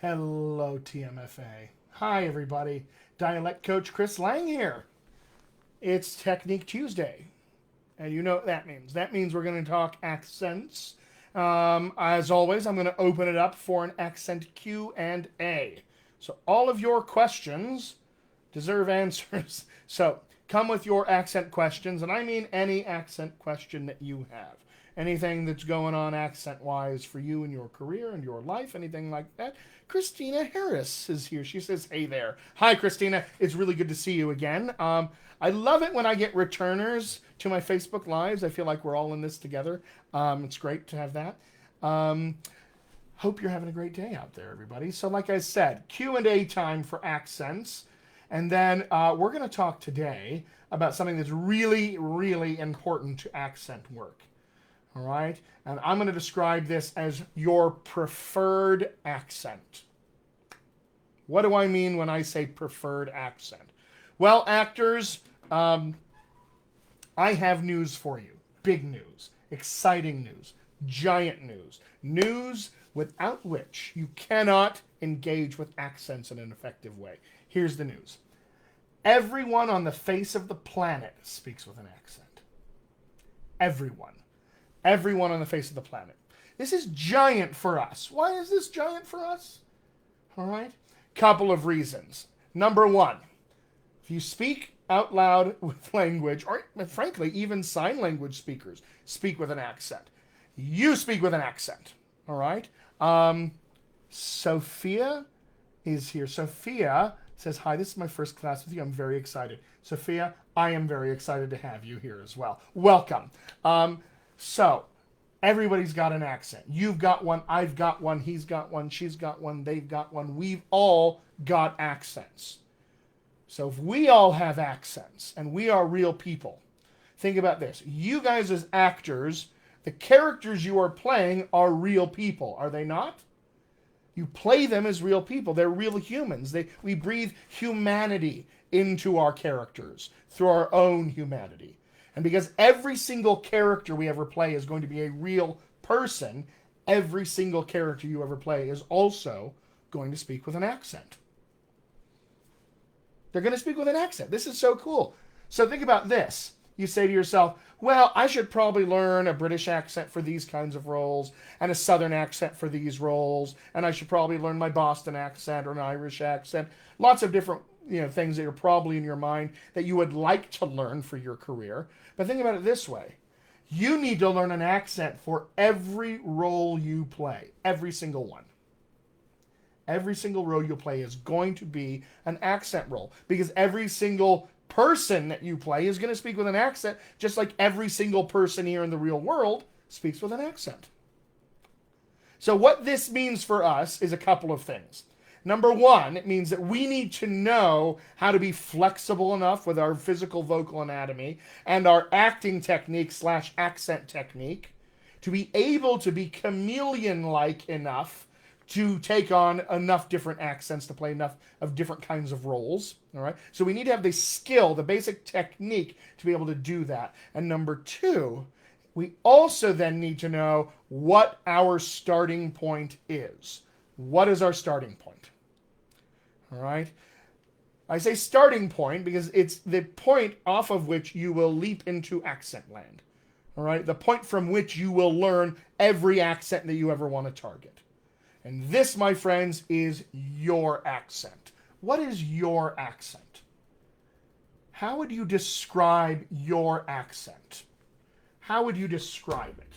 Hello, TMFA. Hi, everybody. Dialect Coach Chris Lang here. It's Technique Tuesday, and you know what that means. That means we're going to talk accents. As always, I'm going to open it up for an accent Q&A. So all of your questions deserve answers. So come with your accent questions, and I mean any accent question that you have. Anything that's going on accent-wise for you in your career and your life, anything like that. Christina Harris is here. She says, hey there. Hi, Christina. It's really good to see you again. I love it when I get returners to my Facebook Lives. I feel like we're all in this together. It's great to have that. Hope you're having a great day out there, everybody. So like I said, Q&A time for accents. And then we're going to talk today about something that's really, really important to accent work. All right? And I'm going to describe this as your preferred accent. What do I mean when I say preferred accent? Well, actors, I have news for you. Big news, exciting news, giant news. News without which you cannot engage with accents in an effective way. Here's the news. Everyone on the face of the planet speaks with an accent. Everyone. Everyone on the face of the planet. This is giant for us. Why is this giant for us? All right. Couple of reasons. Number one, if you speak out loud with language, or frankly, even sign language speakers speak with an accent. You speak with an accent. All right. Sophia is here. Sophia says, hi, this is my first class with you. I'm very excited. Sophia, I am very excited to have you here as well. Welcome. So, everybody's got an accent. You've got one, I've got one, he's got one, she's got one, they've got one. We've all got accents. So if we all have accents and we are real people, think about this. You guys as actors, the characters you are playing are real people, are they not? You play them as real people. They're real humans. We breathe humanity into our characters through our own humanity. And because every single character we ever play is going to be a real person, every single character you ever play is also going to speak with an accent. They're going to speak with an accent. This is so cool. So think about this. You say to yourself, well, I should probably learn a British accent for these kinds of roles and a Southern accent for these roles, and I should probably learn my Boston accent or an Irish accent. Lots of different things that are probably in your mind that you would like to learn for your career. But think about it this way. You need to learn an accent for every role you play. Every single one. Every single role you play is going to be an accent role. Because every single person that you play is going to speak with an accent, just like every single person here in the real world speaks with an accent. So what this means for us is a couple of things. Number one, it means that we need to know how to be flexible enough with our physical vocal anatomy and our acting technique / accent technique to be able to be chameleon-like enough to take on enough different accents to play enough of different kinds of roles. All right. So we need to have the skill, the basic technique to be able to do that. And number two, we also then need to know what our starting point is. What is our starting point? All right. I say starting point because it's the point off of which you will leap into accent land. All right. The point from which you will learn every accent that you ever want to target. And this, my friends, is your accent. What is your accent? How would you describe your accent? How would you describe it?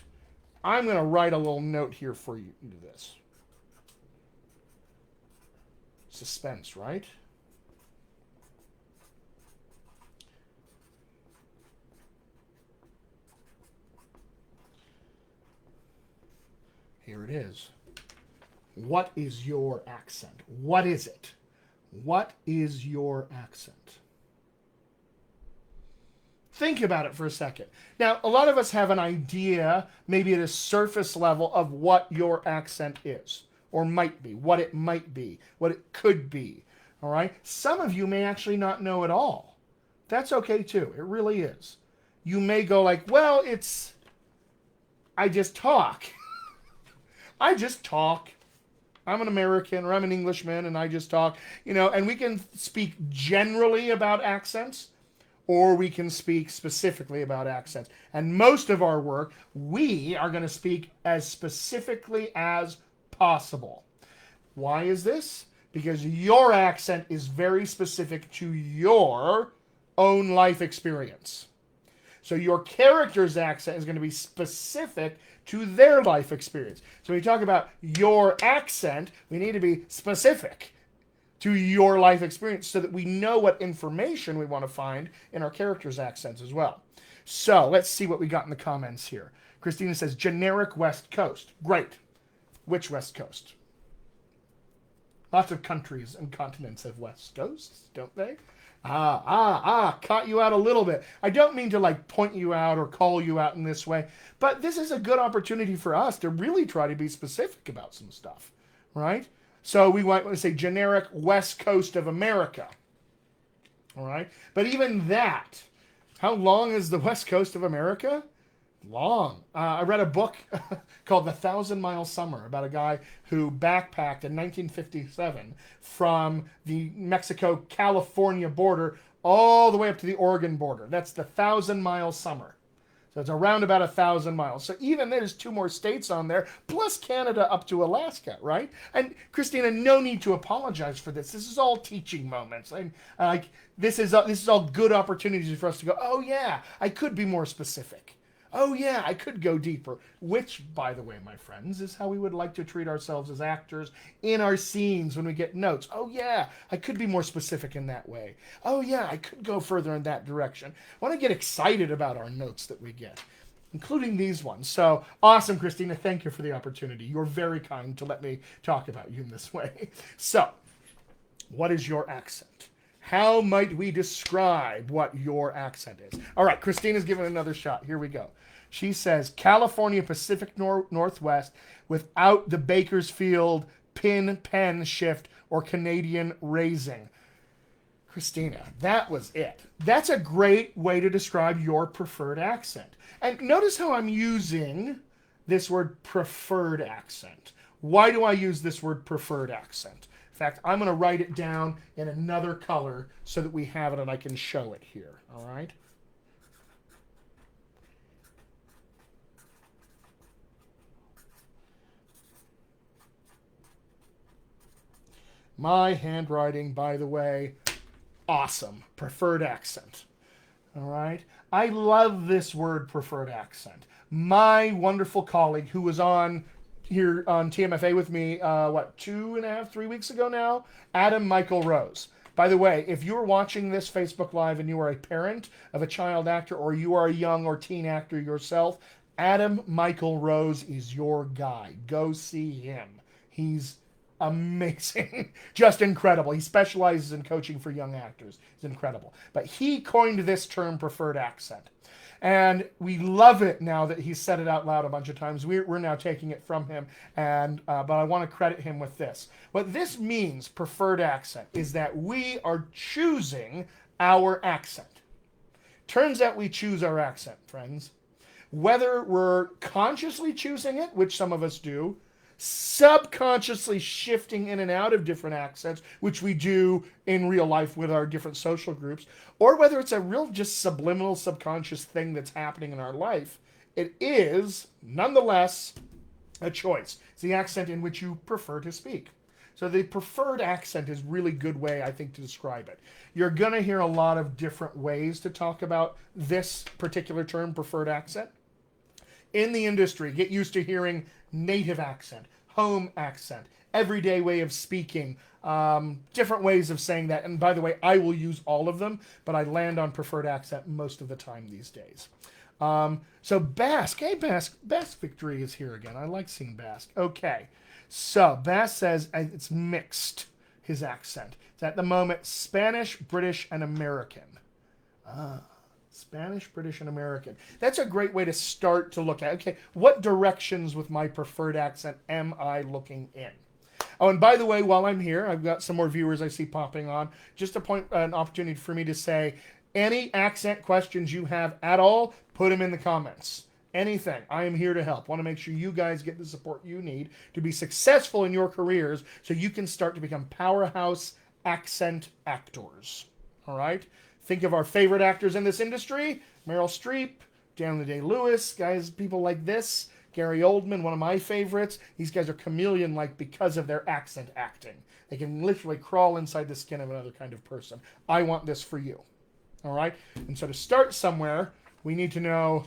I'm going to write a little note here for you into this. Suspense, right? Here it is. What is your accent? What is it? What is your accent? Think about it for a second. Now, a lot of us have an idea, maybe at a surface level, of what your accent is, or might be, what it might be, what it could be. All right? Some of you may actually not know at all. That's okay too. It really is. You may go like, well, I just talk. I just talk. I'm an American or I'm an Englishman and I just talk, and we can speak generally about accents or we can speak specifically about accents. And most of our work, we are going to speak as specifically as possible. Why is this? Because your accent is very specific to your own life experience. So your character's accent is going to be specific to their life experience. So when you talk about your accent, we need to be specific to your life experience so that we know what information we want to find in our character's accents as well. So let's see what we got in the comments here. Christina says, generic West Coast. Great. Which West Coast? Lots of countries and continents have West Coasts, don't they? Caught you out a little bit. I don't mean to point you out or call you out in this way, but this is a good opportunity for us to really try to be specific about some stuff, right? So we might want to say generic West Coast of America, all right? But even that, how long is the West Coast of America? Long. I read a book called The 1,000-Mile Summer about a guy who backpacked in 1957 from the Mexico-California border all the way up to the Oregon border. That's the 1,000-Mile Summer. So it's around about 1,000 miles. So even there's 2 more states on there, plus Canada up to Alaska, right? And Christina, no need to apologize for this. This is all teaching moments. This is all good opportunities for us to go, oh yeah, I could be more specific. Oh yeah, I could go deeper, which, by the way, my friends, is how we would like to treat ourselves as actors in our scenes when we get notes. Oh yeah, I could be more specific in that way. Oh yeah, I could go further in that direction. I want to get excited about our notes that we get, including these ones. So awesome, Christina. Thank you for the opportunity. You're very kind to let me talk about you in this way. So, what is your accent? How might we describe what your accent is? All right, Christina's giving another shot. Here we go. She says, California Pacific Northwest without the Bakersfield pen shift or Canadian raising. Christina, that was it. That's a great way to describe your preferred accent. And notice how I'm using this word preferred accent. Why do I use this word preferred accent? In fact, I'm going to write it down in another color so that we have it and I can show it here. All right? My handwriting, by the way, awesome. Preferred accent. All right? I love this word preferred accent. My wonderful colleague who was on here on TMFA with me, 2.5, 3 weeks ago now, Adam Michael Rose. By the way, if you're watching this Facebook Live and you are a parent of a child actor or you are a young or teen actor yourself, Adam Michael Rose is your guy. Go see him. He's amazing. Just incredible. He specializes in coaching for young actors. It's incredible. But he coined this term preferred accent. And we love it now that he's said it out loud a bunch of times. We're now taking it from him, but I want to credit him with this. What this means, preferred accent, is that we are choosing our accent. Turns out we choose our accent, friends. Whether we're consciously choosing it, which some of us do, subconsciously shifting in and out of different accents, which we do in real life with our different social groups, or whether it's a real just subliminal subconscious thing that's happening in our life, it is nonetheless a choice. It's the accent in which you prefer to speak. So the preferred accent is a really good way, I think, to describe it. You're going to hear a lot of different ways to talk about this particular term, preferred accent. In the industry, get used to hearing native accent, home accent, everyday way of speaking, different ways of saying that. And by the way, I will use all of them, but I land on preferred accent most of the time these days. So Basque, hey Basque Victory is here again. I like seeing Basque. Okay, so Basque says it's mixed, his accent. It's at the moment Spanish, British, and American. Spanish, British, and American. That's a great way to start to look at, okay, what directions with my preferred accent am I looking in? Oh, and by the way, while I'm here, I've got some more viewers I see popping on. Just an opportunity for me to say, any accent questions you have at all, put them in the comments. anything, I am here to help. Want to make sure you guys get the support you need to be successful in your careers so you can start to become powerhouse accent actors. All right? Think of our favorite actors in this industry: Meryl Streep, Daniel Day-Lewis, guys, people like this. Gary Oldman, one of my favorites. These guys are chameleon-like because of their accent acting. They can literally crawl inside the skin of another kind of person. I want this for you. All right? And so to start somewhere, we need to know,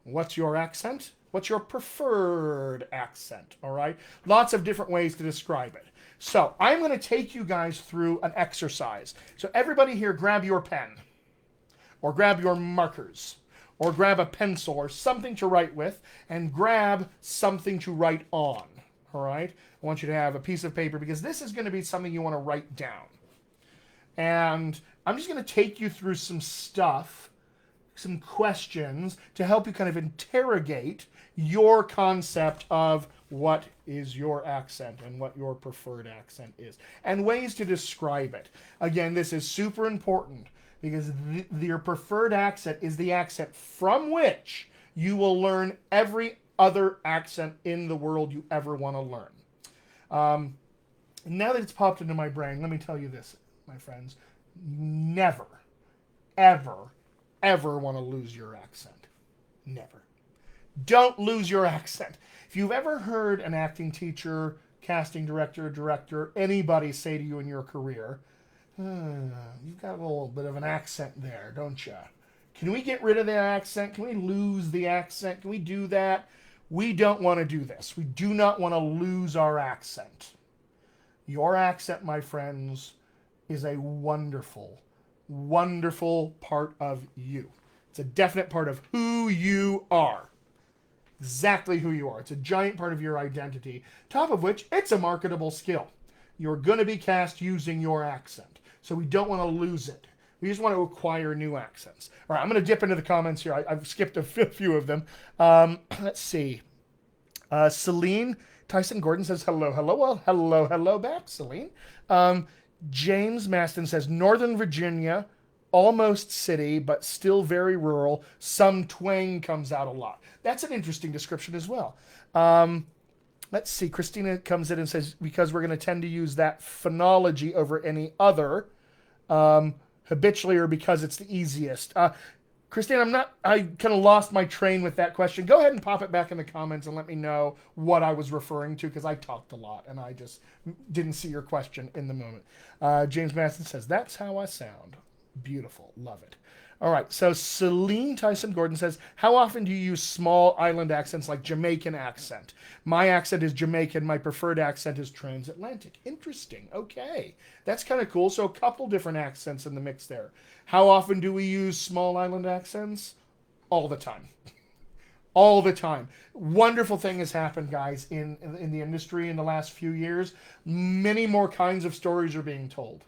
what's your accent? What's your preferred accent? All right? Lots of different ways to describe it. So I'm going to take you guys through an exercise. So everybody here, grab your pen, or grab your markers, or grab a pencil or something to write with, and grab something to write on. All right? I want you to have a piece of paper, because this is going to be something you want to write down. And I'm just going to take you through some stuff, some questions to help you kind of interrogate your concept of what is your accent and what your preferred accent is, and ways to describe it. Again, this is super important, because your preferred accent is the accent from which you will learn every other accent in the world you ever want to learn. Now that it's popped into my brain, let me tell you this, my friends. Never, ever, ever want to lose your accent. Never. Don't lose your accent. If you've ever heard an acting teacher, casting director, anybody say to you in your career, you've got a little bit of an accent there, don't you? Can we get rid of the accent? Can we lose the accent? Can we do that? We don't want to do this. We do not want to lose our accent. Your accent, my friends, is a wonderful, wonderful part of you. It's a definite part of who you are. Exactly who you are. It's a giant part of your identity. Top of which, it's a marketable skill. You're going to be cast using your accent. So we don't want to lose it. We just want to acquire new accents. All right, I'm going to dip into the comments here. I've skipped a few of them. Let's see. Celine Tyson Gordon says, hello. Well, hello back, Celine. James Maston says, Northern Virginia, almost city, but still very rural. Some twang comes out a lot. That's an interesting description as well. Let's see. Christina comes in and says, because we're going to tend to use that phonology over any other, habitually, or because it's the easiest. Christine, I kind of lost my train with that question. Go ahead and pop it back in the comments and let me know what I was referring to, because I talked a lot and I just didn't see your question in the moment. James Maston says, that's how I sound. Beautiful. Love it. All right. So Celine Tyson Gordon says, how often do you use small island accents like Jamaican accent? My accent is Jamaican. My preferred accent is transatlantic. Interesting. Okay. That's kind of cool. So a couple different accents in the mix there. How often do we use small island accents? All the time. All the time. Wonderful thing has happened, guys, in the industry in the last few years. Many more kinds of stories are being told.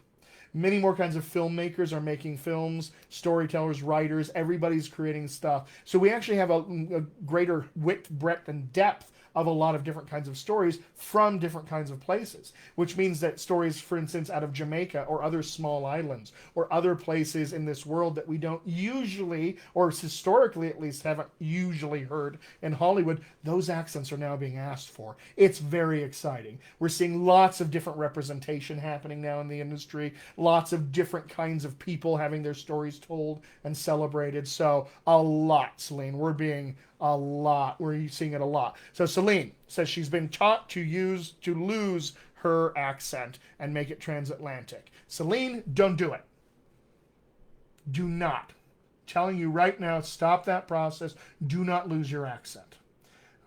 Many more kinds of filmmakers are making films, storytellers, writers, everybody's creating stuff. So we actually have a greater width, breadth, and depth of a lot of different kinds of stories from different kinds of places, which means that stories, for instance, out of Jamaica or other small islands or other places in this world that we don't usually, or historically at least, haven't usually heard in Hollywood, those accents are now being asked for. It's very exciting. We're seeing lots of different representation happening now in the industry, lots of different kinds of people having their stories told and celebrated. So a lot, Celine. We're seeing it a lot. So Celine says she's been taught to lose her accent and make it transatlantic. Celine, don't do it. Do not. Telling you right now, stop that process. Do not lose your accent.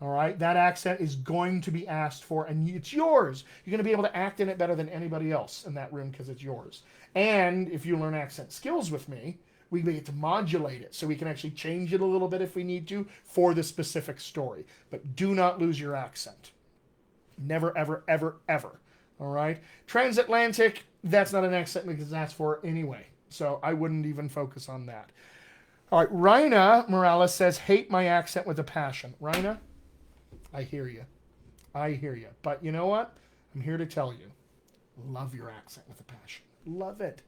All right? That accent is going to be asked for, and it's yours. You're going to be able to act in it better than anybody else in that room because it's yours. And if you learn accent skills with me, we get to modulate it, so we can actually change it a little bit if we need to for the specific story. But do not lose your accent. Never, ever, ever, ever. All right? Transatlantic, that's not an accent because that's for anyway. So I wouldn't even focus on that. All right, Rhina Morales says, hate my accent with a passion. Rhina, I hear you. I hear you. But you know what? I'm here to tell you, love your accent with a passion. Love it.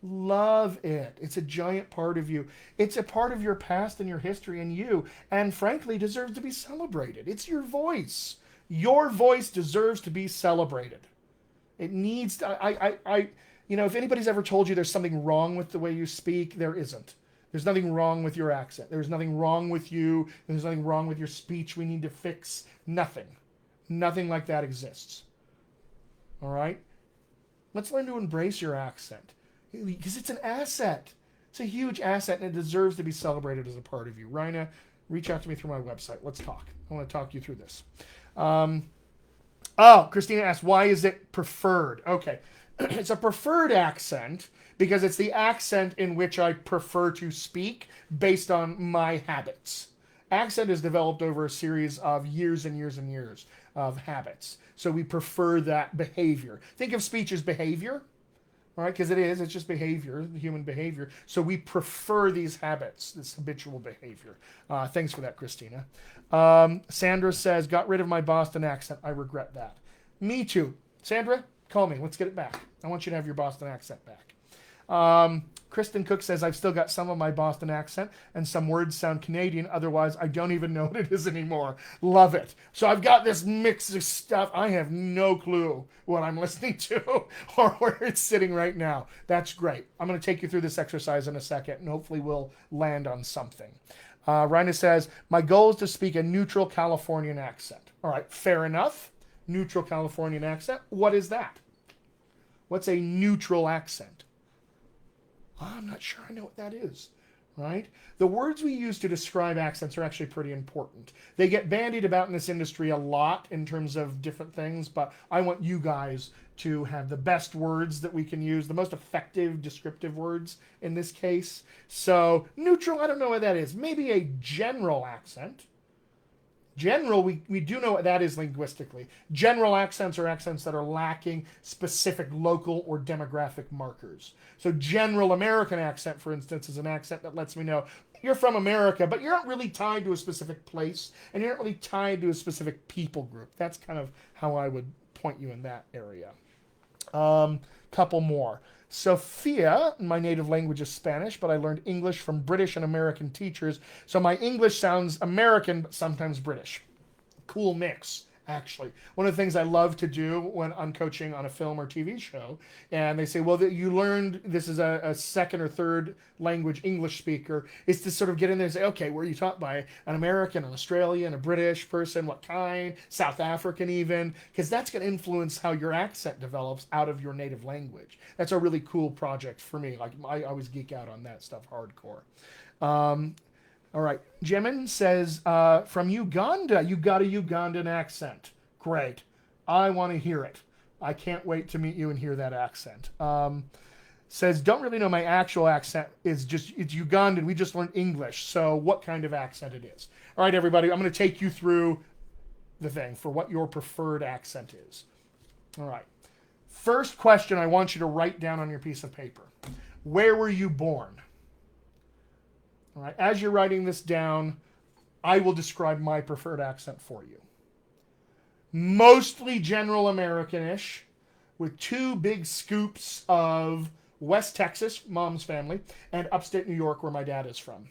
Love it. It's a giant part of you. It's a part of your past and your history and you, and frankly, deserves to be celebrated. It's your voice. Your voice deserves to be celebrated. It needs to, if anybody's ever told you there's something wrong with the way you speak, there isn't. There's nothing wrong with your accent. There's nothing wrong with you. There's nothing wrong with your speech we need to fix. Nothing. Nothing like that exists. All right? Let's learn to embrace your accent because it's an asset. It's a huge asset and it deserves to be celebrated as a part of you. Rhina, reach out to me through my website. Let's talk. I want to talk you through this. Christina asked, why is it preferred? Okay. It's a preferred accent because it's the accent in which I prefer to speak based on my habits. Accent is developed over a series of years and years and years of habits. So we prefer that behavior. Think of speech as behavior, all right? Because it's just behavior, human behavior. So we prefer these habits, this habitual behavior. Thanks for that, Christina. Sandra says, got rid of my Boston accent. I regret that. Me too. Sandra, call me. Let's get it back. I want you to have your Boston accent back. Kristen Cook says, I've still got some of my Boston accent and some words sound Canadian. Otherwise, I don't even know what it is anymore. Love it. So I've got this mix of stuff. I have no clue what I'm listening to or where it's sitting right now. That's great. I'm going to take you through this exercise in a second and hopefully we'll land on something. Rhina says, my goal is to speak a neutral Californian accent. All right, fair enough. Neutral Californian accent. What is that? What's a neutral accent? I'm not sure I know what that is, right? The words we use to describe accents are actually pretty important. They get bandied about in this industry a lot in terms of different things, but I want you guys to have the best words that we can use, the most effective descriptive words in this case. So neutral, I don't know what that is. Maybe a general accent. General, we do know what that is linguistically. General accents are accents that are lacking specific local or demographic markers. So general American accent, for instance, is an accent that lets me know you're from America, but you're not really tied to a specific place, and you're not really tied to a specific people group. That's kind of how I would point you in that area. Couple more. Sophia, my native language is Spanish, but I learned English from British and American teachers, so my English sounds American, but sometimes British. Cool mix, actually. One of the things I love to do when I'm coaching on a film or TV show, and they say, well, you learned this is a second or third language English speaker, is to sort of get in there and say, okay, were you taught by an American, an Australian, a British person, what kind, South African even, because that's going to influence how your accent develops out of your native language. That's a really cool project for me. Like I always geek out on that stuff hardcore. All right. Jimin says, from Uganda, you got a Ugandan accent. Great. I want to hear it. I can't wait to meet you and hear that accent. Says, don't really know my actual accent. It's Ugandan. We just learned English. So what kind of accent it is. All right, everybody. I'm going to take you through the thing for what your preferred accent is. All right. First question I want you to write down on your piece of paper. Where were you born? All right. As you're writing this down, I will describe my preferred accent for you. Mostly general American-ish, with two big scoops of West Texas, mom's family, and upstate New York, where my dad is from.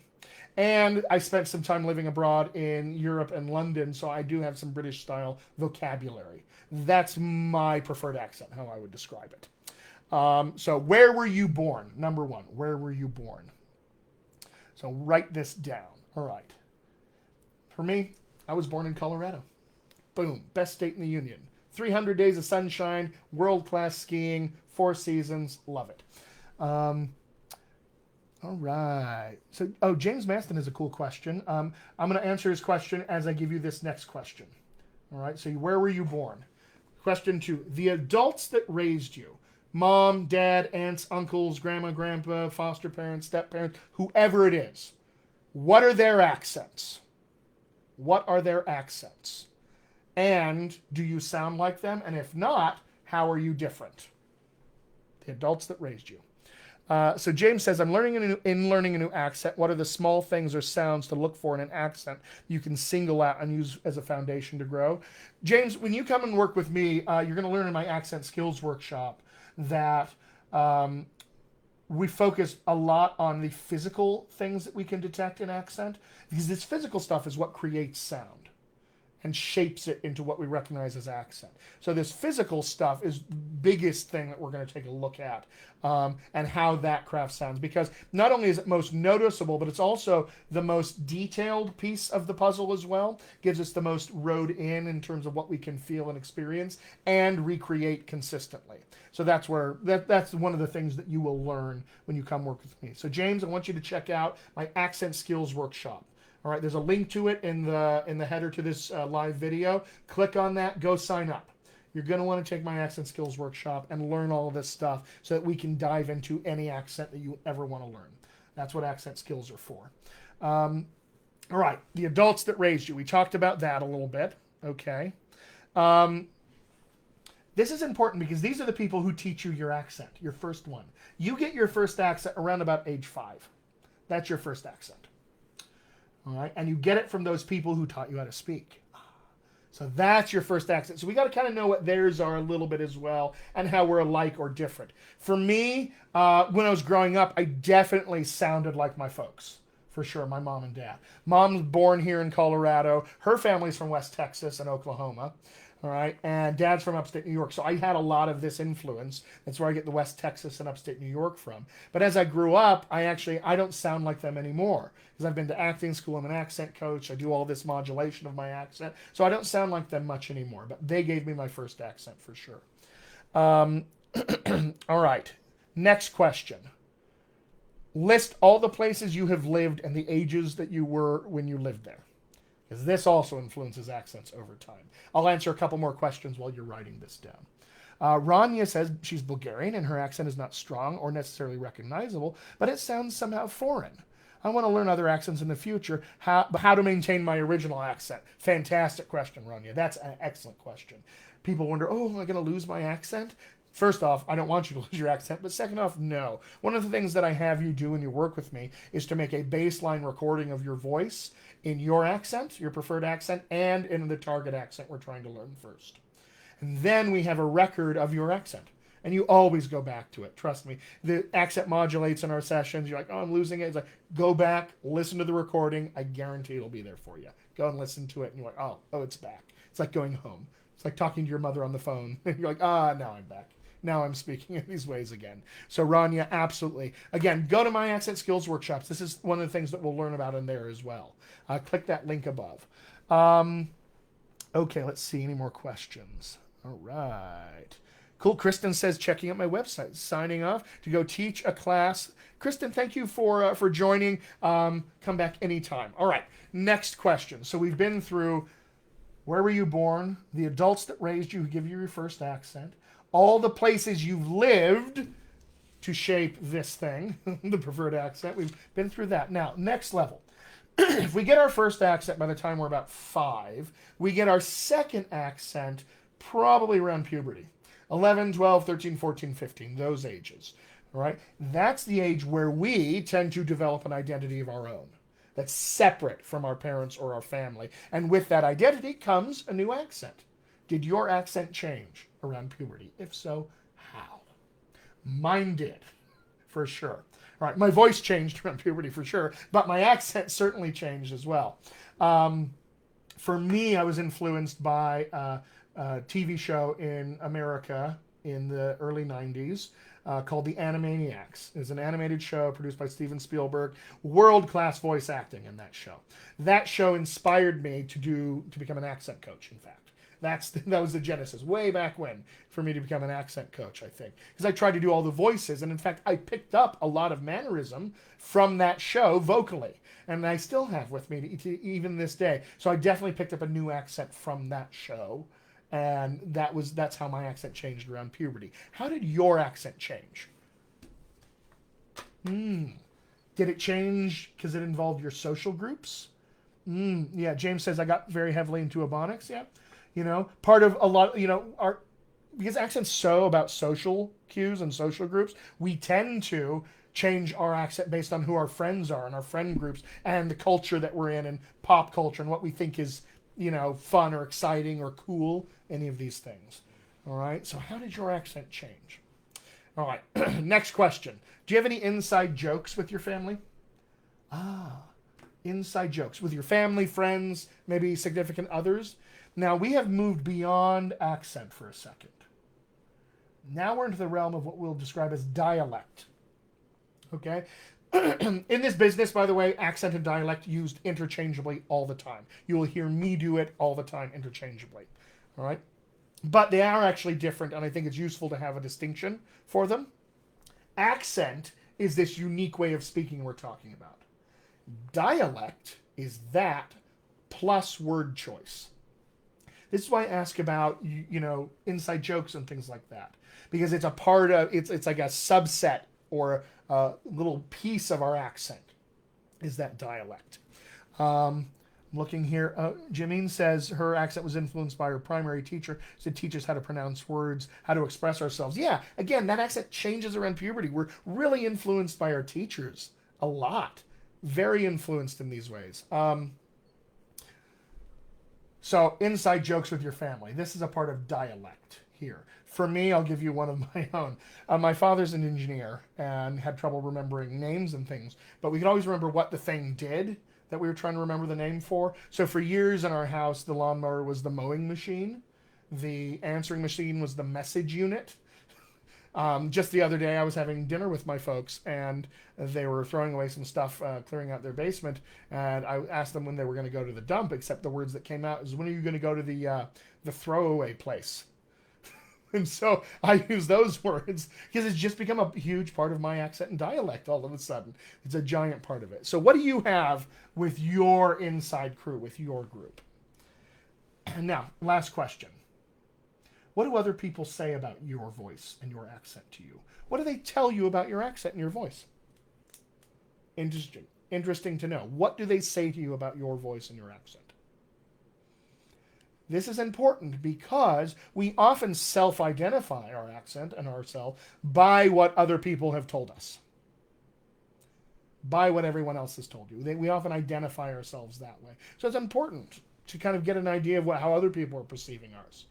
And I spent some time living abroad in Europe and London, so I do have some British-style vocabulary. That's my preferred accent, how I would describe it. So where were you born? Number one, where were you born? So write this down. All right. For me, I was born in Colorado. Boom. Best state in the union. 300 days of sunshine, world-class skiing, 4 seasons. Love it. All right. So, James Maston has a cool question. I'm going to answer his question as I give you this next question. All right. So where were you born? Question 2. The adults that raised you, mom, dad, aunts, uncles, grandma, grandpa, foster parents, step parents, whoever it is, what are their accents? What are their accents? And do you sound like them? And if not, how are you different? The adults that raised you. So James says, I'm learning a new accent. What are the small things or sounds to look for in an accent you can single out and use as a foundation to grow? James, when you come and work with me, you're going to learn in my accent skills workshop that we focus a lot on the physical things that we can detect in accent, because this physical stuff is what creates sound and shapes it into what we recognize as accent. So this physical stuff is the biggest thing that we're going to take a look at, and how that craft sounds. Because not only is it most noticeable, but it's also the most detailed piece of the puzzle as well. Gives us the most road in terms of what we can feel and experience and recreate consistently. So that's where that's one of the things that you will learn when you come work with me. So James, I want you to check out my accent skills workshop. All right, there's a link to it in the header to this live video. Click on that, go sign up. You're going to want to take my accent skills workshop and learn all of this stuff so that we can dive into any accent that you ever want to learn. That's what accent skills are for. All right, the adults that raised you. We talked about that a little bit. Okay. This is important because these are the people who teach you your accent, your first one. You get your first accent around about age 5. That's your first accent. All right, and you get it from those people who taught you how to speak. So that's your first accent. So we got to kind of know what theirs are a little bit as well, and how we're alike or different. For me, when I was growing up, I definitely sounded like my folks, for sure, my mom and dad. Mom's born here in Colorado. Her family's from West Texas and Oklahoma. All right, and dad's from upstate New York. So I had a lot of this influence. That's where I get the West Texas and upstate New York from. But as I grew up, I don't sound like them anymore, because I've been to acting school. I'm an accent coach. I do all this modulation of my accent. So I don't sound like them much anymore. But they gave me my first accent for sure. All right, next question. List all the places you have lived and the ages that you were when you lived there, because this also influences accents over time. I'll answer a couple more questions while you're writing this down. Rania says she's Bulgarian and her accent is not strong or necessarily recognizable, but it sounds somehow foreign. I want to learn other accents in the future. How to maintain my original accent? Fantastic question, Rania. That's an excellent question. People wonder, oh, am I going to lose my accent? First off, I don't want you to lose your accent, but second off, no. One of the things that I have you do when you work with me is to make a baseline recording of your voice in your accent, your preferred accent, and in the target accent we're trying to learn first. And then we have a record of your accent. And you always go back to it. Trust me. The accent modulates in our sessions. You're like, oh, I'm losing it. It's like, go back, listen to the recording. I guarantee it'll be there for you. Go and listen to it, and you're like, oh, it's back. It's like going home. It's like talking to your mother on the phone. And you're like, now I'm back. Now I'm speaking in these ways again. So Rania, absolutely. Again, go to my accent skills workshops. This is one of the things that we'll learn about in there as well. Click that link above. Okay, let's see. Any more questions? All right. Cool. Kristen says, checking out my website, signing off to go teach a class. Kristen, thank you for joining. Come back anytime. All right. Next question. So we've been through where were you born, the adults that raised you who give you your first accent, all the places you've lived to shape this thing, the preferred accent. We've been through that. Now, next level. If we get our first accent by the time we're about 5, we get our second accent probably around puberty. 11, 12, 13, 14, 15, those ages. All right? That's the age where we tend to develop an identity of our own that's separate from our parents or our family. And with that identity comes a new accent. Did your accent change around puberty? If so, how? Mine did, for sure. All right, my voice changed around puberty for sure, but my accent certainly changed as well. For me, I was influenced by a TV show in America in the early 90s called The Animaniacs. It's an animated show produced by Steven Spielberg. World-class voice acting in that show. That show inspired me to become an accent coach, in fact. That was the genesis, way back when, for me to become an accent coach, I think. Because I tried to do all the voices, and in fact, I picked up a lot of mannerism from that show vocally. And I still have with me to even this day. So I definitely picked up a new accent from that show. And that's how my accent changed around puberty. How did your accent change? Did it change because it involved your social groups? Yeah, James says I got very heavily into Ebonics, yeah. You know, part of a lot, because accent's so about social cues and social groups, we tend to change our accent based on who our friends are and our friend groups and the culture that we're in and pop culture and what we think is, fun or exciting or cool, any of these things. All right. So how did your accent change? All right. Next question. Do you have any inside jokes with your family? Ah, inside jokes with your family, friends, maybe significant others. Now, we have moved beyond accent for a second. Now we're into the realm of what we'll describe as dialect. Okay? In this business, by the way, accent and dialect used interchangeably all the time. You will hear me do it all the time interchangeably. All right? But they are actually different, and I think it's useful to have a distinction for them. Accent is this unique way of speaking we're talking about. Dialect is that plus word choice. This is why I ask about, inside jokes and things like that. Because it's a part of, it's like a subset or a little piece of our accent is that dialect. Looking here, Jameen says her accent was influenced by her primary teacher to teach us how to pronounce words, how to express ourselves. Yeah, again, that accent changes around puberty. We're really influenced by our teachers a lot. Very influenced in these ways. So, inside jokes with your family. This is a part of dialect here. For me, I'll give you one of my own. My father's an engineer and had trouble remembering names and things, but we could always remember what the thing did that we were trying to remember the name for. So for years in our house, the lawnmower was the mowing machine. The answering machine was the message unit. Just the other day, I was having dinner with my folks, and they were throwing away some stuff, clearing out their basement, and I asked them when they were going to go to the dump, except the words that came out is, when are you going to go to the throwaway place? And so I use those words because it's just become a huge part of my accent and dialect all of a sudden. It's a giant part of it. So what do you have with your inside crew, with your group? And now, last question. What do other people say about your voice and your accent to you? What do they tell you about your accent and your voice? Interesting to know. What do they say to you about your voice and your accent? This is important because we often self-identify our accent and ourselves by what other people have told us, by what everyone else has told you. We often identify ourselves that way. So it's important to kind of get an idea of how other people are perceiving ours.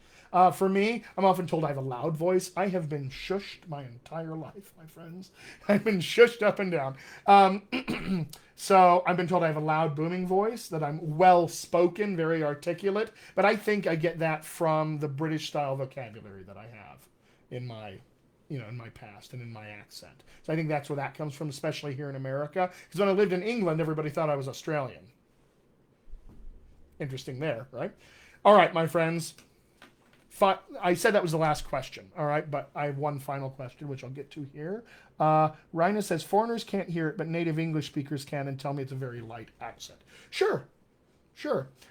For me, I'm often told I have a loud voice. I have been shushed my entire life, my friends. I've been shushed up and down. So I've been told I have a loud, booming voice, that I'm well-spoken, very articulate. But I think I get that from the British-style vocabulary that I have in my past and in my accent. So I think that's where that comes from, especially here in America. Because when I lived in England, everybody thought I was Australian. Interesting there, right? All right, my friends. I said that was the last question, all right? But I have one final question, which I'll get to here. Rhina says, foreigners can't hear it, but native English speakers can and tell me it's a very light accent. Sure.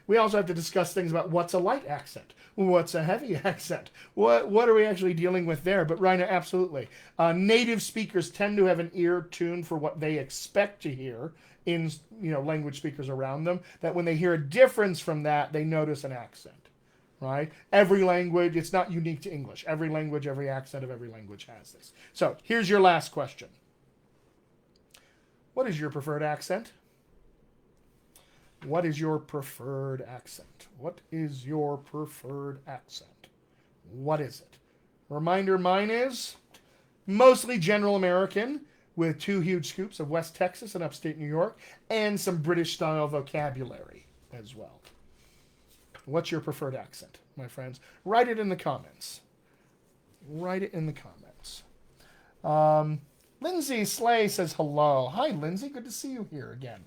We also have to discuss things about what's a light accent, what's a heavy accent, what are we actually dealing with there? But Rhina, absolutely. Native speakers tend to have an ear tuned for what they expect to hear in language speakers around them, that when they hear a difference from that, they notice an accent. Right? Every language, it's not unique to English. Every language, every accent of every language has this. So here's your last question. What is your preferred accent? What is your preferred accent? What is your preferred accent? What is it? Reminder, mine is mostly general American with 2 huge scoops of West Texas and upstate New York and some British-style vocabulary as well. What's your preferred accent, my friends? Write it in the comments. Lindsay Slay says hello. Hi, Lindsay. Good to see you here again.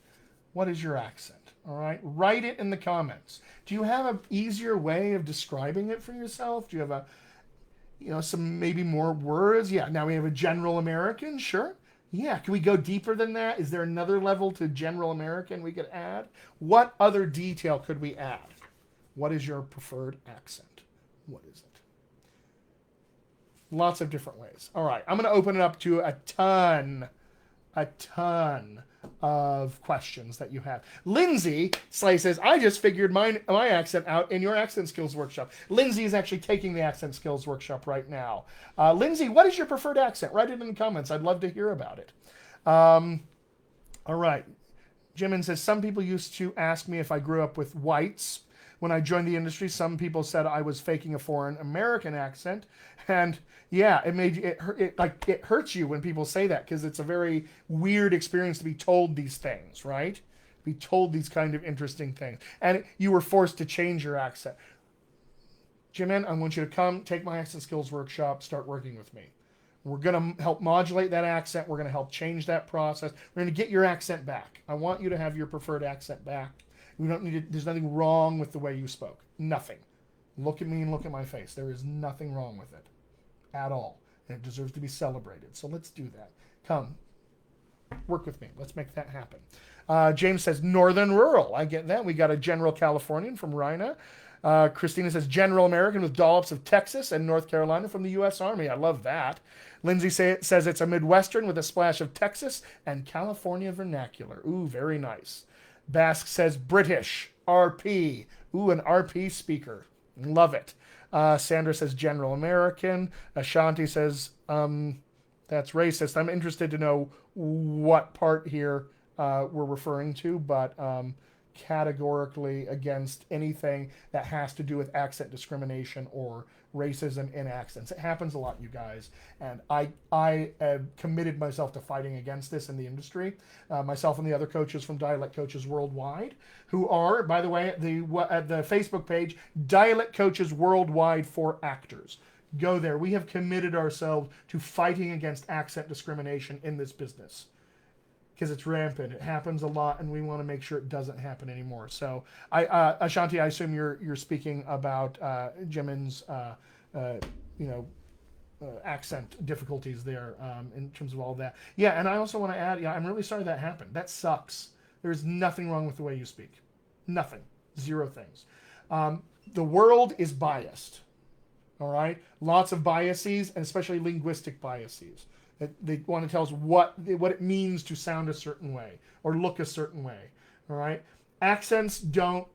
What is your accent? All right. Write it in the comments. Do you have an easier way of describing it for yourself? Do you have some maybe more words? Yeah. Now we have a general American. Sure. Yeah. Can we go deeper than that? Is there another level to general American we could add? What other detail could we add? What is your preferred accent? What is it? Lots of different ways. All right, I'm going to open it up to a ton of questions that you have. Lindsay Slay says, I just figured my accent out in your accent skills workshop. Lindsay is actually taking the accent skills workshop right now. Lindsay, what is your preferred accent? Write it in the comments. I'd love to hear about it. All right. Jimin says, some people used to ask me if I grew up with whites, when I joined the industry, some people said I was faking a foreign American accent, and yeah, it made it hurts you when people say that, because it's a very weird experience to be told these things, right? Be told these kind of interesting things, and you were forced to change your accent. Jimin, I want you to come take my accent skills workshop, start working with me. We're going to help modulate that accent. We're going to help change that process. We're going to get your accent back. I want you to have your preferred accent back. We don't need it. There's nothing wrong with the way you spoke. Nothing. Look at me and look at my face. There is nothing wrong with it at all. And it deserves to be celebrated. So let's do that. Come. Work with me. Let's make that happen. James says Northern Rural. I get that. We got a General Californian from Rhina. Christina says General American with dollops of Texas and North Carolina from the U.S. Army. I love that. Lindsay says it's a Midwestern with a splash of Texas and California vernacular. Ooh, very nice. Basque says British, RP. Ooh, an RP speaker. Love it. Sandra says General American. Ashanti says, that's racist. I'm interested to know what part here we're referring to, but categorically against anything that has to do with accent discrimination or racism in accents. It happens a lot, you guys, and I have committed myself to fighting against this in the industry. Myself and the other coaches from Dialect Coaches Worldwide, who are, by the way, at the Facebook page, Dialect Coaches Worldwide for Actors. Go there. We have committed ourselves to fighting against accent discrimination in this business, because it's rampant. It happens a lot, and we want to make sure it doesn't happen anymore. So, Ashanti, I assume you're speaking about Jimin's, accent difficulties there in terms of all that. Yeah, and I also want to add, I'm really sorry that happened. That sucks. There's nothing wrong with the way you speak. Nothing. Zero things. The world is biased. All right? Lots of biases, and especially linguistic biases. They want to tell us what it means to sound a certain way or look a certain way. All right? Accents don't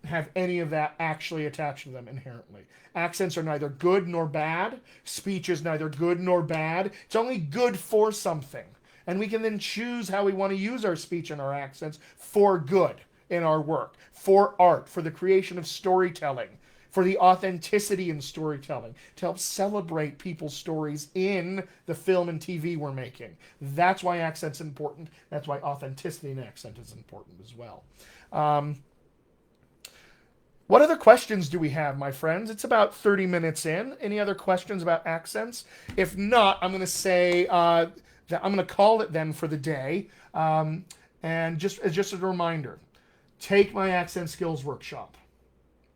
have any of that actually attached to them inherently. Accents are neither good nor bad. Speech is neither good nor bad. It's only good for something. And we can then choose how we want to use our speech and our accents for good in our work, for art, for the creation of storytelling, for the authenticity in storytelling, to help celebrate people's stories in the film and TV we're making. That's why accent's important. That's why authenticity in accent is important as well. What other questions do we have, my friends? It's about 30 minutes in. Any other questions about accents? If not, I'm going to say that I'm going to call it then for the day. And just as a reminder, take my accent skills workshop.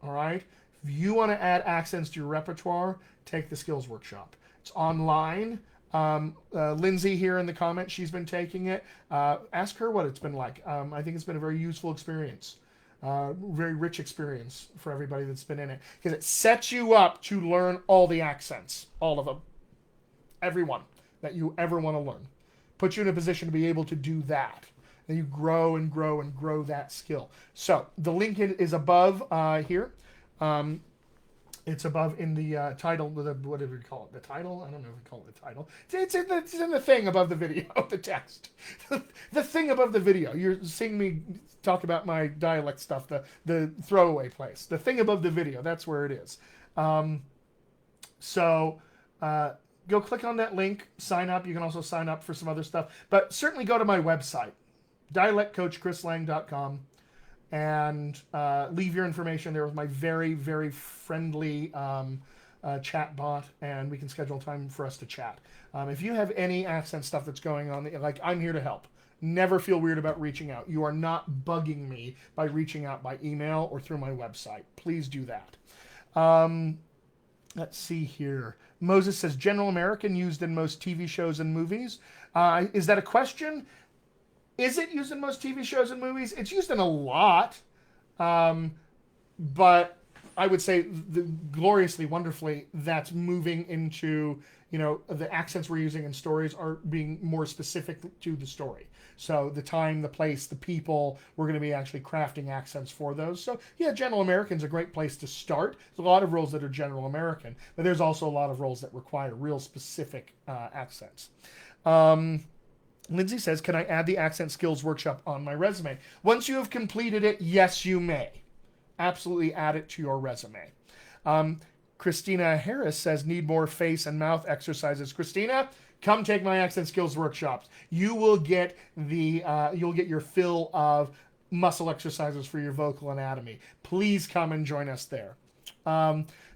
All right? If you want to add accents to your repertoire, take the skills workshop. It's online. Lindsay here in the comments, she's been taking it. Ask her what it's been like. I think it's been a very useful experience. Very rich experience for everybody that's been in it. Because it sets you up to learn all the accents. All of them. Everyone that you ever want to learn. Puts you in a position to be able to do that. And you grow and grow and grow that skill. So the link is above here. It's above in the title. What did we call it? The title? I don't know if we call it the title. It's in the thing above the video, the text. The thing above the video. You're seeing me talk about my dialect stuff, the throwaway place. The thing above the video, that's where it is. So go click on that link, sign up. You can also sign up for some other stuff. But certainly go to my website, dialectcoachchrislang.com. And leave your information there with my very, very friendly chat bot, and we can schedule time for us to chat. If you have any accent stuff that's going on, like, I'm here to help. Never feel weird about reaching out. You are not bugging me by reaching out by email or through my website. Please do that. Let's see here. Moses says, General American used in most TV shows and movies. Is that a question? Is it used in most TV shows and movies? It's used in a lot, but I would say gloriously, wonderfully, that's moving into, the accents we're using in stories are being more specific to the story. So the time, the place, the people, we're going to be actually crafting accents for those. So yeah, General American's a great place to start. There's a lot of roles that are General American, but there's also a lot of roles that require real specific accents. Lindsay says, can I add the accent skills workshop on my resume? Once you have completed it, yes, you may. absolutely add it to your resume. Christina Harris says, need more face and mouth exercises. Christina, come take my accent skills workshops. You will get you'll get your fill of muscle exercises for your vocal anatomy. Please come and join us there.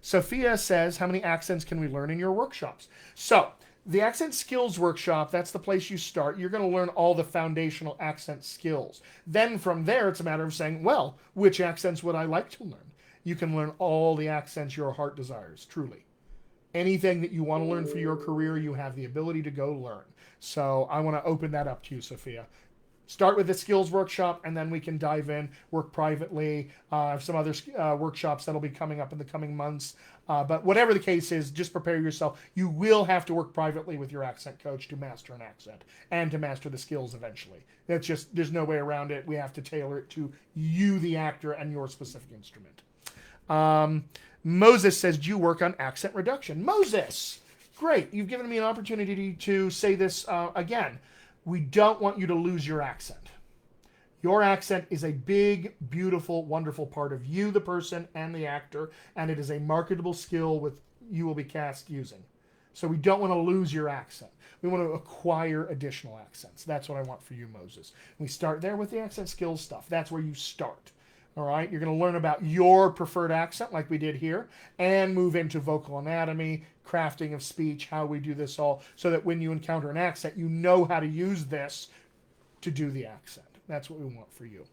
Sophia says, how many accents can we learn in your workshops? So the accent skills workshop, that's the place you start. You're going to learn all the foundational accent skills. Then from there, it's a matter of saying, well, which accents would I like to learn? You can learn all the accents your heart desires, truly. Anything that you want to learn for your career, you have the ability to go learn. So I want to open that up to you, Sophia. Start with the skills workshop, and then we can dive in, work privately. Some other workshops that'll be coming up in the coming months. But whatever the case is, just prepare yourself. You will have to work privately with your accent coach to master an accent and to master the skills eventually. That's just, there's no way around it. We have to tailor it to you, the actor, and your specific instrument. Moses says, do you work on accent reduction? Moses, great. You've given me an opportunity to say this again. We don't want you to lose your accent. Your accent is a big, beautiful, wonderful part of you, the person, and the actor, and it is a marketable skill with you will be cast using. So we don't want to lose your accent. We want to acquire additional accents. That's what I want for you, Moses. We start there with the accent skills stuff. That's where you start. All right, you're going to learn about your preferred accent like we did here and move into vocal anatomy, crafting of speech, how we do this all, so that when you encounter an accent, you know how to use this to do the accent. That's what we want for you.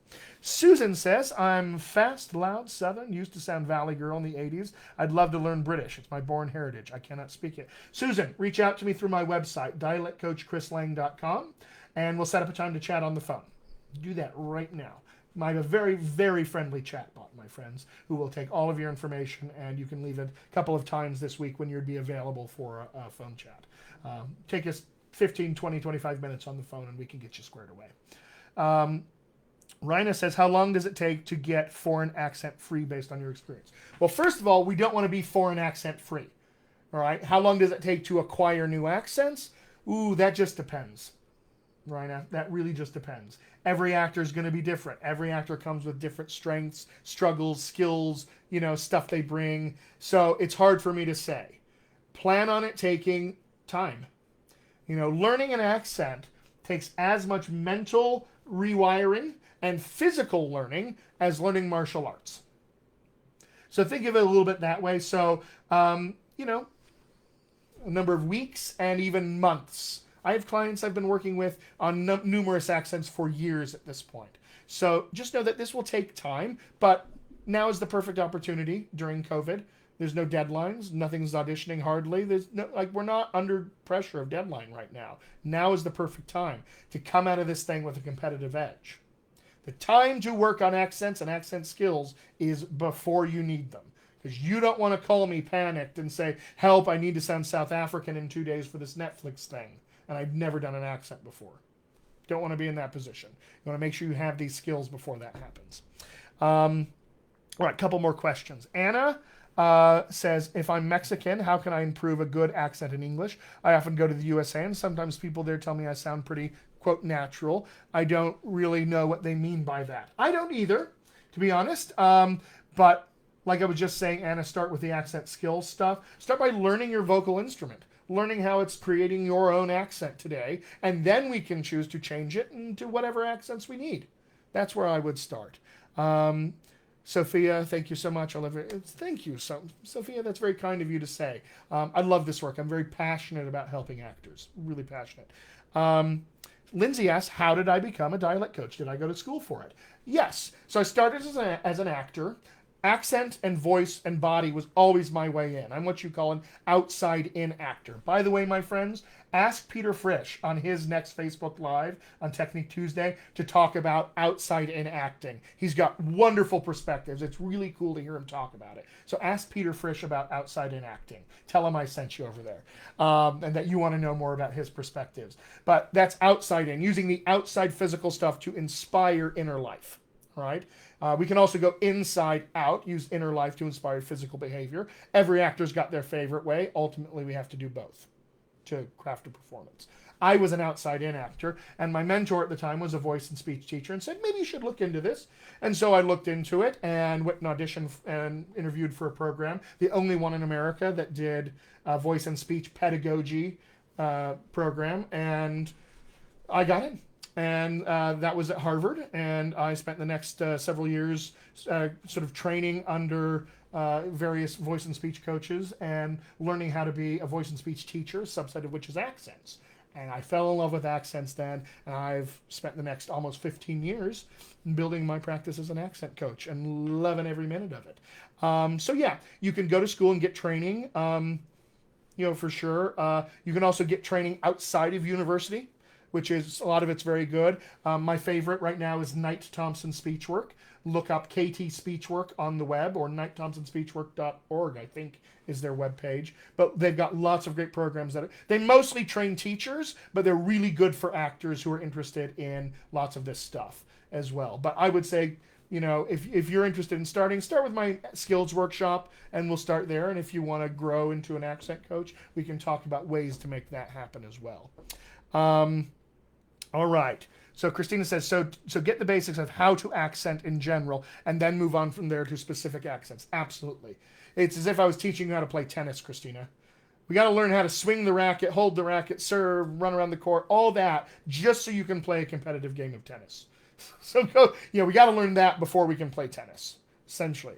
Susan says, I'm fast, loud, Southern, used to sound Valley Girl in the 80s. I'd love to learn British. It's my born heritage. I cannot speak it. Susan, reach out to me through my website, dialectcoachchrislang.com, and we'll set up a time to chat on the phone. Do that right now. I have a very, very friendly chatbot, my friends, who will take all of your information, and you can leave it a couple of times this week when you'd be available for a phone chat. Take us 15, 20, 25 minutes on the phone, and we can get you squared away. Rhina says, how long does it take to get foreign accent free based on your experience? Well, first of all, we don't want to be foreign accent free. All right. How long does it take to acquire new accents? Ooh, that just depends. Rhina, that really just depends. Every actor is going to be different. Every actor comes with different strengths, struggles, skills, stuff they bring. So it's hard for me to say. Plan on it taking time. Learning an accent takes as much mental rewiring and physical learning as learning martial arts. So think of it a little bit that way. So, a number of weeks and even months. I have clients I've been working with on numerous accents for years at this point. So just know that this will take time, but now is the perfect opportunity during COVID. There's no deadlines. Nothing's auditioning hardly. We're not under pressure of deadline right now. Now is the perfect time to come out of this thing with a competitive edge. The time to work on accents and accent skills is before you need them. Because you don't want to call me panicked and say, help, I need to sound South African in 2 days for this Netflix thing. And I've never done an accent before. Don't want to be in that position. You want to make sure you have these skills before that happens. All right, a couple more questions. Anna says, if I'm Mexican, how can I improve a good accent in English? I often go to the USA, and sometimes people there tell me I sound pretty, quote, natural. I don't really know what they mean by that. I don't either, to be honest. But like I was just saying, Anna, start with the accent skills stuff. Start by learning your vocal instrument. Learning how it's creating your own accent today, and then we can choose to change it into whatever accents we need. That's where I would start. Sophia, thank you so much. Thank you, Sophia. That's very kind of you to say. I love this work. I'm very passionate about helping actors. Really passionate. Lindsay asks, how did I become a dialect coach? Did I go to school for it? Yes. So I started as an actor. Accent and voice and body was always my way in. I'm what you call an outside-in actor. By the way, my friends, ask Peter Frisch on his next Facebook Live on Technique Tuesday to talk about outside-in acting. He's got wonderful perspectives. It's really cool to hear him talk about it. So ask Peter Frisch about outside-in acting. Tell him I sent you over there and that you want to know more about his perspectives. But that's outside-in, using the outside physical stuff to inspire inner life. All right. We can also go inside out, use inner life to inspire physical behavior. Every actor's got their favorite way. Ultimately, we have to do both to craft a performance. I was an outside-in actor, and my mentor at the time was a voice and speech teacher and said, maybe you should look into this. And so I looked into it and went and auditioned and interviewed for a program, the only one in America that did voice and speech pedagogy program, and I got in. And that was at Harvard, and I spent the next several years sort of training under various voice and speech coaches and learning how to be a voice and speech teacher, subset of which is accents. And I fell in love with accents then, and I've spent the next almost 15 years building my practice as an accent coach and loving every minute of it. So yeah, you can go to school and get training, for sure. You can also get training outside of university, which is, a lot of it's very good. My favorite right now is Knight Thompson Speechwork. Look up KT Speechwork on the web, or knightthompsonspeechwork.org, I think is their webpage. But they've got lots of great programs they mostly train teachers, but they're really good for actors who are interested in lots of this stuff as well. But I would say, if you're interested in start with my skills workshop, and we'll start there. And if you want to grow into an accent coach, we can talk about ways to make that happen as well. All right. So Christina says, so get the basics of how to accent in general, and then move on from there to specific accents. Absolutely. It's as if I was teaching you how to play tennis, Christina. We got to learn how to swing the racket, hold the racket, serve, run around the court, all that, just so you can play a competitive game of tennis. So we got to learn that before we can play tennis, essentially.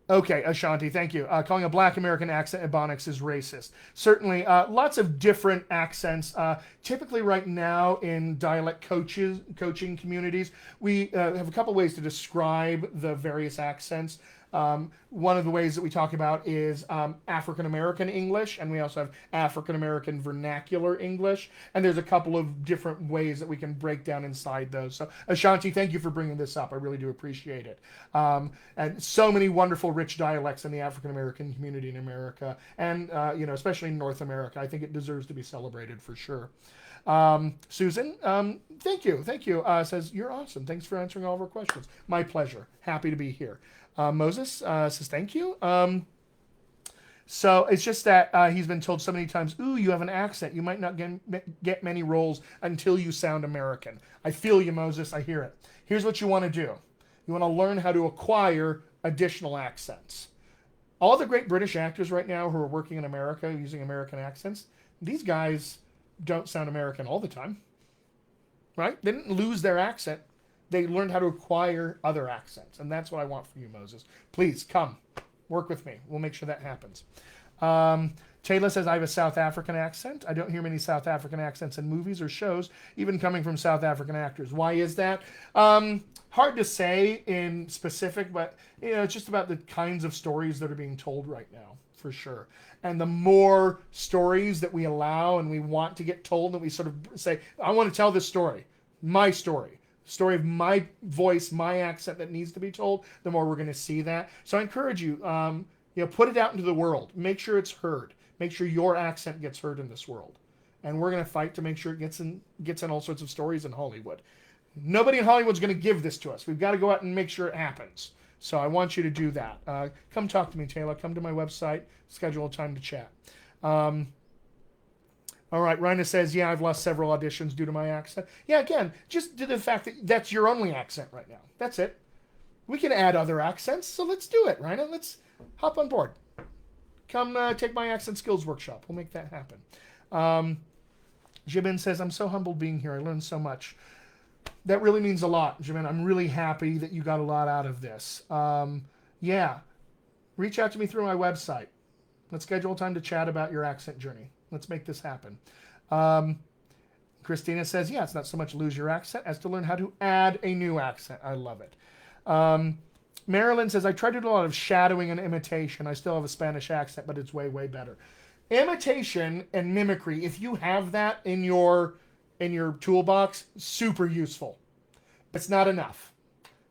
Okay, Ashanti, thank you. Calling a Black American accent Ebonics is racist. Certainly, lots of different accents. Typically right now in dialect coaching communities, we have a couple ways to describe the various accents. One of the ways that we talk about is African American English, and we also have African American Vernacular English, and there's a couple of different ways that we can break down inside those. So Ashanti, thank you for bringing this up. I really do appreciate it. And so many wonderful, rich dialects in the African American community in America, and especially in North America. I think it deserves to be celebrated for sure. Susan, thank you. Says, you're awesome. Thanks for answering all of our questions. My pleasure. Happy to be here. Moses says, thank you. So it's just that he's been told so many times, ooh, you have an accent. You might not get many roles until you sound American. I feel you, Moses. I hear it. Here's what you want to do. You want to learn how to acquire additional accents. All the great British actors right now who are working in America using American accents, these guys don't sound American all the time, right? They didn't lose their accent. They learned how to acquire other accents. And that's what I want for you, Moses. Please come work with me. We'll make sure that happens. Taylor says, I have a South African accent. I don't hear many South African accents in movies or shows, even coming from South African actors. Why is that? Hard to say in specific, but it's just about the kinds of stories that are being told right now, for sure. And the more stories that we allow and we want to get told, that we sort of say, I want to tell this story, my story of my voice, my accent that needs to be told, the more we're going to see that. So I encourage you, put it out into the world. Make sure it's heard. Make sure your accent gets heard in this world. And we're going to fight to make sure it gets in all sorts of stories in Hollywood. Nobody in Hollywood's going to give this to us. We've got to go out and make sure it happens. So I want you to do that. Come talk to me, Taylor. Come to my website. Schedule a time to chat. All right, Rhina says, yeah, I've lost several auditions due to my accent. Yeah, again, just due to the fact that that's your only accent right now. That's it. We can add other accents, so let's do it, Rhina. Let's hop on board. Come take my accent skills workshop. We'll make that happen. Jibin says, I'm so humbled being here. I learned so much. That really means a lot, Jibin. I'm really happy that you got a lot out of this. Yeah, reach out to me through my website. Let's schedule time to chat about your accent journey. Let's make this happen. Christina says, yeah, it's not so much lose your accent as to learn how to add a new accent. I love it. Marilyn says, I tried to do a lot of shadowing and imitation. I still have a Spanish accent, but it's way, way better. Imitation and mimicry, if you have that in your toolbox, super useful. It's not enough.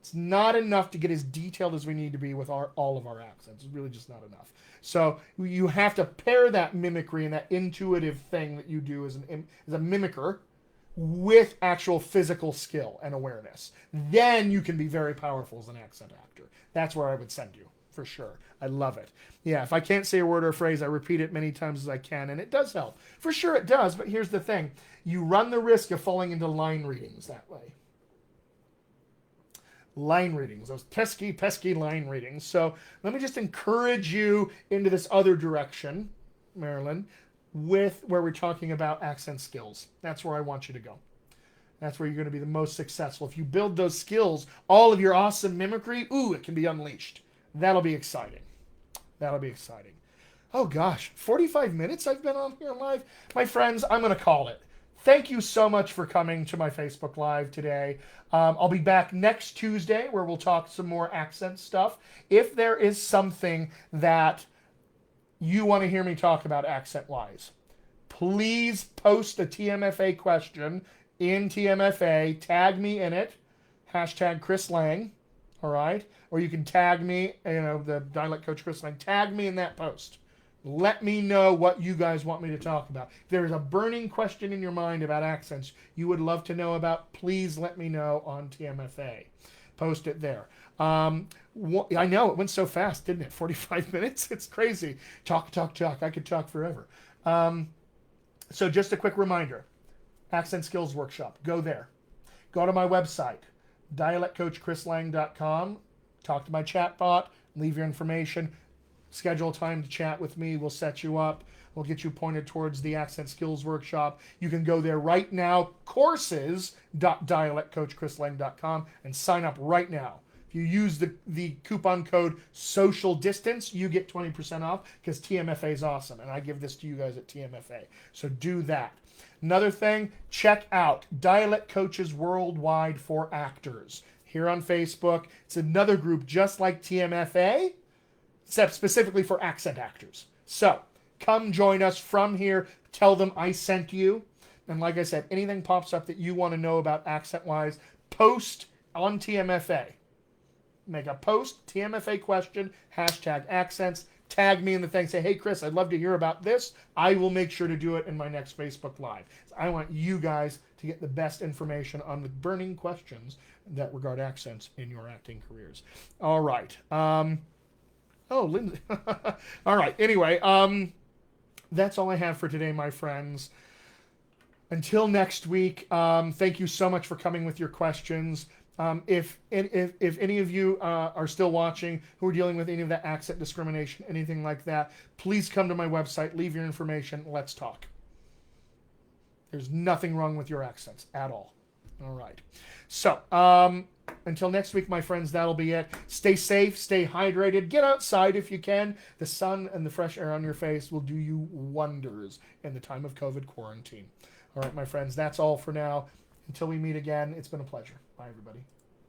It's not enough to get as detailed as we need to be with all of our accents. It's really just not enough. So you have to pair that mimicry and that intuitive thing that you do as a mimicker with actual physical skill and awareness. Then you can be very powerful as an accent actor. That's where I would send you, for sure. I love it. Yeah, if I can't say a word or a phrase, I repeat it many times as I can, and it does help. For sure it does, but here's the thing. You run the risk of falling into line readings that way. Line readings, those pesky, pesky line readings. So let me just encourage you into this other direction, Marilyn, with where we're talking about accent skills. That's where I want you to go. That's where you're going to be the most successful. If you build those skills, all of your awesome mimicry, ooh, it can be unleashed. That'll be exciting. That'll be exciting. Oh gosh, 45 minutes I've been on here live. My friends, I'm going to call it. Thank you so much for coming to my Facebook Live today. I'll be back next Tuesday where we'll talk some more accent stuff. If there is something that you want to hear me talk about accent-wise, please post a TMFA question in TMFA. Tag me in it. Hashtag Chris Lang. All right? Or you can tag me, the Dialect Coach Chris Lang. Tag me in that post. Let me know what you guys want me to talk about. If there's a burning question in your mind about accents you would love to know about, please let me know on TMFA. Post it there. I know, it went so fast, didn't it? 45 minutes? It's crazy. Talk. I could talk forever. So just a quick reminder. Accent Skills Workshop. Go there. Go to my website, dialectcoachchrislang.com. Talk to my chat bot. Leave your information. Schedule time to chat with me. We'll set you up. We'll get you pointed towards the Accent Skills Workshop. You can go there right now, courses.dialectcoachchrislang.com, and sign up right now. If you use the coupon code social distance, you get 20% off because TMFA is awesome. And I give this to you guys at TMFA. So do that. Another thing, check out Dialect Coaches Worldwide for Actors here on Facebook. It's another group just like TMFA, except specifically for accent actors. So come join us from here. Tell them I sent you. And like I said, anything pops up that you want to know about accent-wise, post on TMFA. Make a post, TMFA question, hashtag accents. Tag me in the thing. Say, hey, Chris, I'd love to hear about this. I will make sure to do it in my next Facebook Live. I want you guys to get the best information on the burning questions that regard accents in your acting careers. All right. Lindsay. All right. Anyway, that's all I have for today, my friends. Until next week, thank you so much for coming with your questions. If any of you are still watching who are dealing with any of that accent discrimination, anything like that, please come to my website, leave your information, let's talk. There's nothing wrong with your accents at all. All right. So, until next week, my friends, that'll be it. Stay safe, stay hydrated, get outside if you can. The sun and the fresh air on your face will do you wonders in the time of COVID quarantine. All right, my friends, that's all for now. Until we meet again, it's been a pleasure. Bye, everybody.